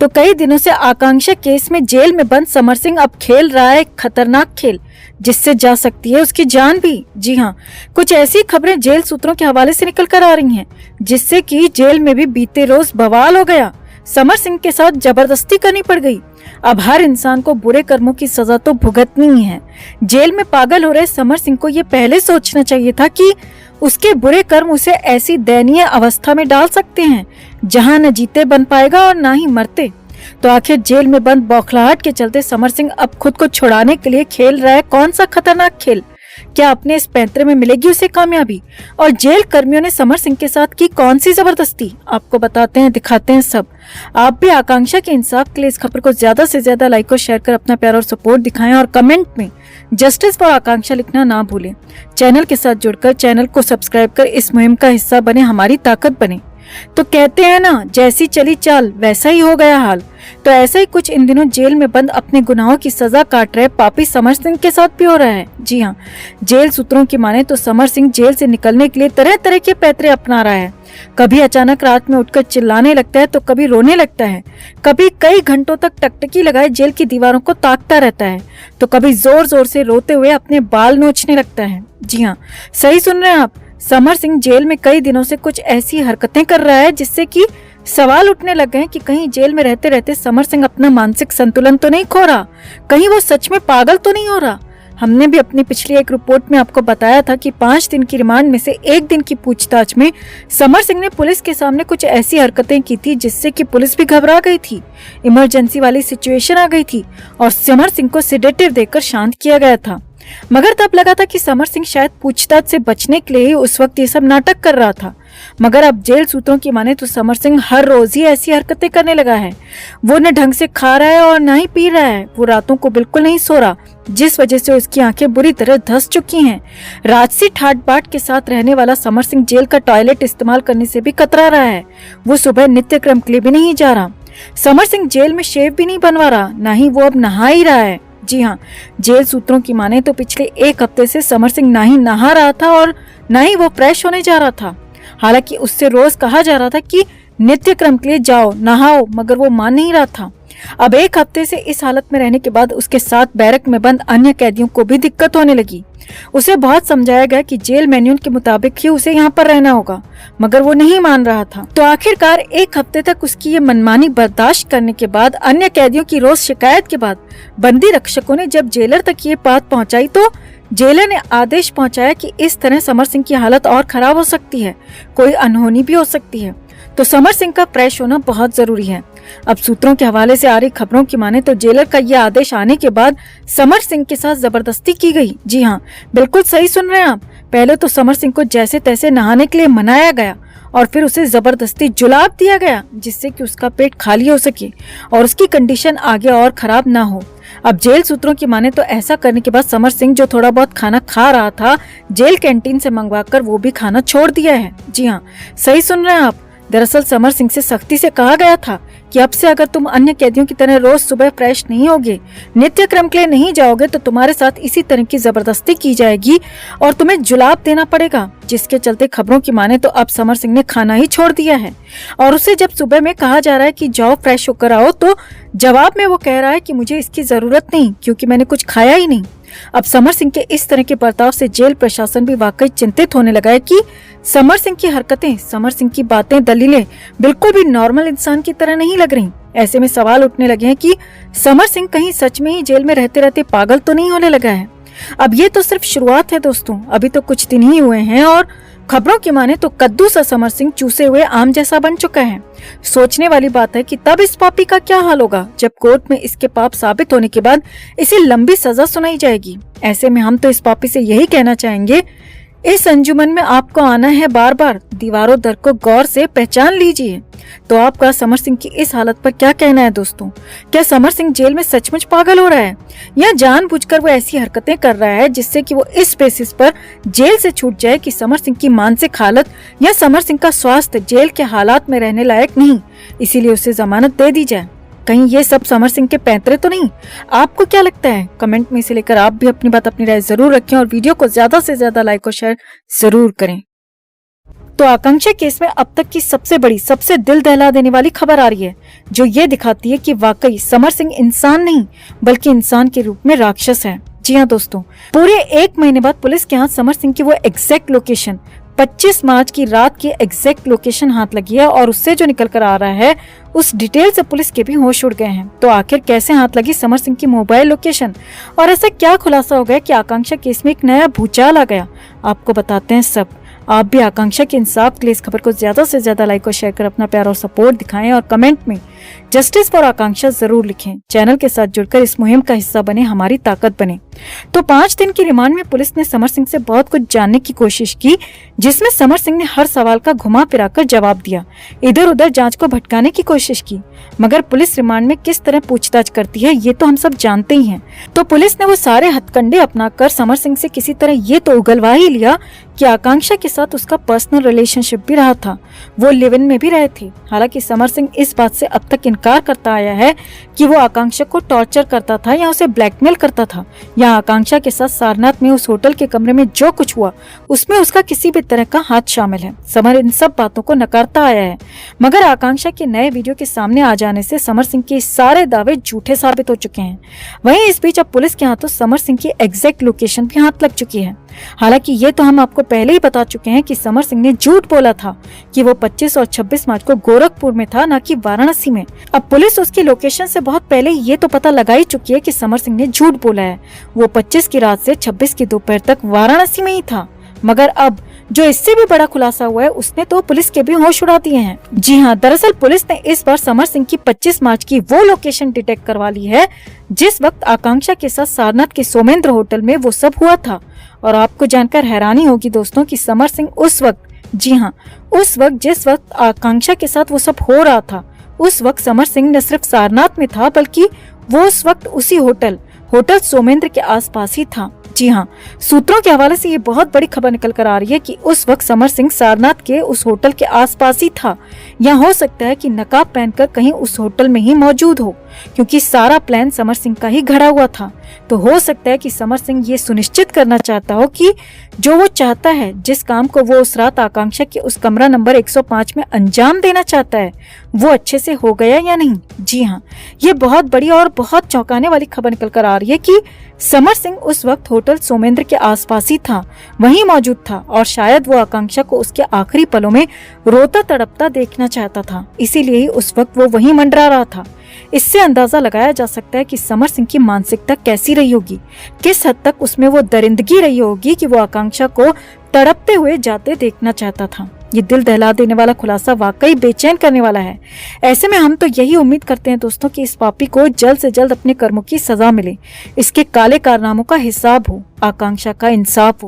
तो कई दिनों से आकांक्षा केस में जेल में बंद समर सिंह अब खेल रहा है एक खतरनाक खेल, जिससे जा सकती है उसकी जान भी। जी हाँ, कुछ ऐसी खबरें जेल सूत्रों के हवाले से निकल कर आ रही हैं, जिससे कि जेल में भी बीते रोज बवाल हो गया। समर सिंह के साथ जबरदस्ती करनी पड़ गई। अब हर इंसान को बुरे कर्मों की सजा तो भुगतनी ही है। जेल में पागल हो रहे समर सिंह को ये पहले सोचना चाहिए था कि उसके बुरे कर्म उसे ऐसी दयनीय अवस्था में डाल सकते हैं जहां न जीते बन पाएगा और न ही मरते। तो आखिर जेल में बंद बौखलाहट के चलते समर सिंह अब खुद को छुड़ाने के लिए खेल रहा है कौन सा खतरनाक खेल? क्या अपने इस पैंतरे में मिलेगी उसे कामयाबी? और जेल कर्मियों ने समर सिंह के साथ की कौन सी जबरदस्ती? आपको बताते हैं, दिखाते हैं सब। आप भी आकांक्षा के इंसाफ के लिए इस खबर को ज्यादा से ज्यादा लाइक और शेयर कर अपना प्यार और सपोर्ट दिखाएं और कमेंट में जस्टिस फॉर आकांक्षा लिखना ना भूलें। चैनल के साथ जुड़कर चैनल को सब्सक्राइब कर इस मुहिम का हिस्सा बने, हमारी ताकत बने। तो कहते हैं ना, जैसी चली चाल वैसा ही हो गया हाल। तो ऐसा ही कुछ इन दिनों जेल में बंद अपने गुनाहों की सजा काट रहे पापी समर सिंह के साथ भी हो रहा है। जी हाँ, जेल सूत्रों की माने तो समर सिंह जेल से निकलने के लिए तरह तरह के पैतरे अपना रहा है। कभी अचानक रात में उठकर चिल्लाने लगता है तो कभी रोने लगता है, कभी कई घंटों तक टकटकी लगाए जेल की दीवारों को ताकता रहता है, तो कभी जोर जोर से रोते हुए अपने बाल नोचने लगता है। जी हाँ, सही सुन रहे हैं आप। समर सिंह जेल में कई दिनों से कुछ ऐसी हरकतें कर रहा है जिससे कि सवाल उठने लग गए कि कहीं जेल में रहते रहते समर सिंह अपना मानसिक संतुलन तो नहीं खो रहा, कहीं वो सच में पागल तो नहीं हो रहा। हमने भी अपनी पिछली एक रिपोर्ट में आपको बताया था कि 5 दिन की रिमांड में से 1 दिन की पूछताछ में समर सिंह ने पुलिस के सामने कुछ ऐसी हरकतें की थी जिससे कि पुलिस भी घबरा गई थी। इमरजेंसी वाली सिचुएशन आ गई थी और समर सिंह को सेडेटिव देकर शांत किया गया था। मगर तब लगा था कि समर सिंह शायद पूछताछ से बचने के लिए उस वक्त ये सब नाटक कर रहा था। मगर अब जेल सूत्रों की माने तो समर सिंह हर रोज ही ऐसी हरकतें करने लगा है। वो न ढंग से खा रहा है और न ही पी रहा है। वो रातों को बिल्कुल नहीं सो रहा, जिस वजह से उसकी आंखें बुरी तरह धंस चुकी हैं। राजसी ठाट बाट के साथ रहने वाला समर सिंह जेल का टॉयलेट इस्तेमाल करने से भी कतरा रहा है। वो सुबह नित्य क्रम के लिए भी नहीं जा रहा। समर सिंह जेल में शेव भी नहीं बनवा रहा, न ही वो अब नहा ही रहा है। जी हाँ, जेल सूत्रों की माने तो पिछले 1 हफ्ते से समर सिंह ना ही नहा रहा था और ना ही वो फ्रेश होने जा रहा था। हालांकि उससे रोज कहा जा रहा था कि नित्य क्रम के लिए जाओ नहाओ, मगर वो मान नहीं रहा था। अब 1 हफ्ते से इस हालत में रहने के बाद उसके साथ बैरक में बंद अन्य कैदियों को भी दिक्कत होने लगी। उसे बहुत समझाया गया कि जेल मैन्यूअल के मुताबिक ही उसे यहाँ पर रहना होगा, मगर वो नहीं मान रहा था। तो आखिरकार 1 हफ्ते तक उसकी ये मनमानी बर्दाश्त करने के बाद, अन्य कैदियों की रोज शिकायत के बाद, बंदी रक्षकों ने जब जेलर तक ये बात पहुँचाई तो जेलर ने आदेश पहुंचाया कि इस तरह समर सिंह की हालत और खराब हो सकती है, कोई अनहोनी भी हो सकती है। तो समर सिंह का फ्रेश होना बहुत जरूरी है। अब सूत्रों के हवाले से आ रही खबरों की माने तो जेलर का यह आदेश आने के बाद समर सिंह के साथ जबरदस्ती की गई। जी हाँ, बिल्कुल सही सुन रहे हैं आप। पहले तो समर सिंह को जैसे तैसे नहाने के लिए मनाया गया और फिर उसे जबरदस्ती जुलाब दिया गया, जिससे कि उसका पेट खाली हो सके और उसकी कंडीशन आगे और खराब ना हो। अब जेल सूत्रों की माने तो ऐसा करने के बाद समर सिंह जो थोड़ा बहुत खाना खा रहा था, जेल कैंटीन से मंगवाकर वो भी खाना छोड़ दिया है। जी हाँ, सही सुन रहे हैं आप। दरअसल समर सिंह से सख्ती से कहा गया था कि अब से अगर तुम अन्य कैदियों की तरह रोज सुबह फ्रेश नहीं होगे, नित्य क्रम के लिए नहीं जाओगे, तो तुम्हारे साथ इसी तरह की जबरदस्ती की जाएगी और तुम्हें जुलाब देना पड़ेगा। जिसके चलते खबरों की माने तो अब समर सिंह ने खाना ही छोड़ दिया है और उसे जब सुबह में कहा जा रहा है कि जाओ फ्रेश होकर आओ, तो जवाब में वो कह रहा है कि मुझे इसकी जरूरत नहीं, क्योंकि मैंने कुछ खाया ही नहीं। अब समर सिंह के इस तरह के बर्ताव से जेल प्रशासन भी वाकई चिंतित होने लगा है कि समर सिंह की हरकतें, समर सिंह की बातें, दलीलें बिल्कुल भी नॉर्मल इंसान की तरह नहीं लग रही। ऐसे में सवाल उठने लगे हैं कि समर सिंह कहीं सच में ही जेल में रहते रहते पागल तो नहीं होने लगा है। अब ये तो सिर्फ शुरुआत है दोस्तों, अभी तो कुछ दिन ही हुए हैं और खबरों की माने तो कद्दू सा समर सिंह चूसे हुए आम जैसा बन चुका है। सोचने वाली बात है कि तब इस पापी का क्या हाल होगा जब कोर्ट में इसके पाप साबित होने के बाद इसे लंबी सजा सुनाई जाएगी। ऐसे में हम तो इस पापी से यही कहना चाहेंगे, इस अंजुमन में आपको आना है बार बार, दीवारों दर को गौर से पहचान लीजिए। तो आपका समर सिंह की इस हालत पर क्या कहना है दोस्तों? क्या समर सिंह जेल में सचमुच पागल हो रहा है या जानबूझकर वो ऐसी हरकतें कर रहा है जिससे कि वो इस बेसिस पर जेल से छूट जाए कि समर सिंह की मानसिक हालत या समर सिंह का स्वास्थ्य जेल के हालात में रहने लायक नहीं, इसीलिए उसे जमानत दे दी जाए? कहीं ये सब समर सिंह के पैंतरे तो नहीं? आपको क्या लगता है? कमेंट में इसे लेकर आप भी अपनी बात, अपनी राय जरूर रखें और वीडियो को ज्यादा से ज्यादा लाइक और शेयर जरूर करें। तो आकांक्षा केस में अब तक की सबसे बड़ी, सबसे दिल दहला देने वाली खबर आ रही है, जो ये दिखाती है कि वाकई समर सिंह इंसान नहीं बल्कि इंसान के रूप में राक्षस है। जी हाँ दोस्तों, पूरे 1 महीने बाद पुलिस के हाथ समर सिंह की वो एग्जैक्ट लोकेशन 25 मार्च की रात की एग्जैक्ट लोकेशन हाथ लगी है और उससे जो निकल कर आ रहा है उस डिटेल से पुलिस के भी होश उड़ गए हैं। तो आखिर कैसे हाथ लगी समर सिंह की मोबाइल लोकेशन और ऐसा क्या खुलासा हो गया कि आकांक्षा केस में एक नया भूचाल आ गया, आपको बताते हैं सब। आप भी आकांक्षा के इंसाफ के लिए इस खबर को ज्यादा से ज्यादा लाइक और शेयर कर अपना प्यार और सपोर्ट दिखाएं और कमेंट में जस्टिस फॉर आकांक्षा जरूर लिखें। चैनल के साथ जुड़कर इस मुहिम का हिस्सा बने, हमारी ताकत बने। तो 5 दिन की रिमांड में पुलिस ने समर सिंह से बहुत कुछ जानने की कोशिश की, जिसमें समर सिंह ने हर सवाल का घुमा फिरा कर जवाब दिया, इधर उधर जांच को भटकाने की कोशिश की। मगर पुलिस रिमांड में किस तरह पूछताछ करती है ये तो हम सब जानते ही हैं। तो पुलिस ने वो सारे हथकंडे अपनाकर समर सिंह से किसी तरह ये तो उगलवा ही लिया कि आकांक्षा के साथ उसका पर्सनल रिलेशनशिप भी रहा था, वो लिव इन में भी रहे थे। हालांकि समर सिंह इस बात से अब तक इनकार करता आया है कि वो आकांक्षा को टॉर्चर करता था या उसे ब्लैकमेल करता था या आकांक्षा के साथ सारनाथ में उस होटल के कमरे में जो कुछ हुआ उसमें उसका किसी भी तरह का हाथ शामिल है। समर इन सब बातों को नकारता आया है, मगर आकांक्षा के नए वीडियो के सामने आ जाने से समर सिंह के सारे दावे झूठे साबित हो चुके हैं। वहीं इस बीच अब पुलिस के हाथों समर सिंह की एग्जैक्ट लोकेशन भी हाथ लग चुकी है। हालांकि ये तो हम आपको पहले ही बता चुके हैं कि समर सिंह ने झूठ बोला था कि वो 25 और 26 मार्च को गोरखपुर में था, ना कि वाराणसी में। अब पुलिस उसकी लोकेशन से बहुत पहले ये तो पता लगा ही चुकी है कि समर सिंह ने झूठ बोला है, वो 25 की रात से 26 की दोपहर तक वाराणसी में ही था। मगर अब जो इससे भी बड़ा खुलासा हुआ है उसने तो पुलिस के भी होश उड़ा दिए हैं। जी हाँ, दरअसल पुलिस ने इस बार समर सिंह की 25 मार्च की वो लोकेशन डिटेक्ट करवा ली है जिस वक्त आकांक्षा के साथ सारनाथ के सोमेंद्र होटल में वो सब हुआ था। और आपको जानकर हैरानी होगी दोस्तों कि समर सिंह उस वक्त, जी हाँ, उस वक्त जिस वक्त आकांक्षा के साथ वो सब हो रहा था, उस वक्त समर सिंह न सिर्फ सारनाथ में था बल्कि वो उस वक्त उसी होटल सोमेंद्र के आसपास ही था। जी हाँ, सूत्रों के हवाले से ये बहुत बड़ी खबर निकल कर आ रही है कि उस वक्त समर सिंह सारनाथ के उस होटल के आसपास ही था, या हो सकता है कि नकाब पहनकर कहीं उस होटल में ही मौजूद हो, क्योंकि सारा प्लान समर सिंह का ही घड़ा हुआ था। तो हो सकता है कि समर सिंह ये सुनिश्चित करना चाहता हो कि जो वो चाहता है, जिस काम को वो उस रात आकांक्षा के उस कमरा नंबर 105 में अंजाम देना चाहता है, वो अच्छे से हो गया या नहीं। जी हाँ, ये बहुत बड़ी और बहुत चौंकाने वाली खबर निकल कर आ रही है कि समर सिंह उस वक्त होटल सोमेंद्र के आसपास ही था, वहीं मौजूद था और शायद वो आकांक्षा को उसके आखिरी पलों में रोता तड़पता देखना चाहता था, इसीलिए ही उस वक्त वो वहीं मंडरा रहा था। इससे अंदाजा लगाया जा सकता है कि समर सिंह की मानसिकता कैसी रही होगी, किस हद तक उसमें वो दरिंदगी रही होगी कि वो आकांक्षा को तड़पते हुए जाते देखना चाहता था। ये दिल दहला देने वाला खुलासा वाकई बेचैन करने वाला है। ऐसे में हम तो यही उम्मीद करते हैं दोस्तों कि इस पापी को जल्द से जल्द अपने कर्मों की सजा मिले, इसके काले कारनामों का हिसाब हो, आकांक्षा का इंसाफ हो।